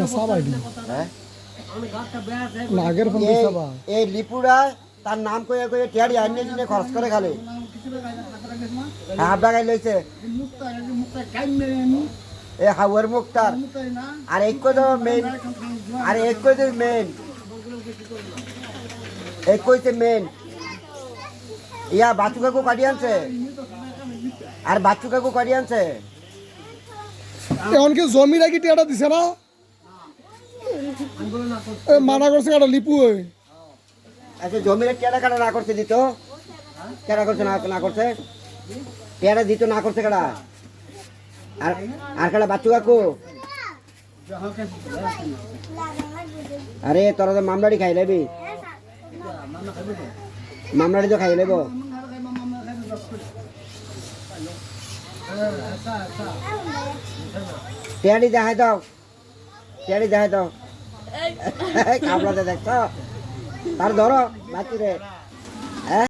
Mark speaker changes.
Speaker 1: না সবাই
Speaker 2: হ্যাঁ
Speaker 1: আগের ফোন সবা
Speaker 2: এই লিপুরা তার নাম কয়ে কয়ে টিয়ারি আইনে দিনে খরচ করে খালে হাফ টাকায় লইছে এ হাওয়ার মুক্তার আর এক তো মেন আর এক তো মেন এক কইতে মেন ইয়া বাচ্চু কাকু কাটি আনছে আর বাচ্চু কাকু কাটি আনছে
Speaker 1: এখন কি জমি রাখি টিয়াটা দিছে না মানা করছে কাটা লিপু
Speaker 2: আচ্ছা জমির টিয়াটা কাটা না করছে দিত কেডা করছে না করছে টিয়াটা দিত না করছে কেডা আর আর কেডা বাচ্চু কাকু আরে তোরা তো মামলাড়ি খাই লেবি মামলাড়ি তো খাই লেব টিয়াড়ি দেখাই দাও টিয়াড়ি দেখাই দাও কামড়াতে দেখছো তার ধরো বাচ্চি রে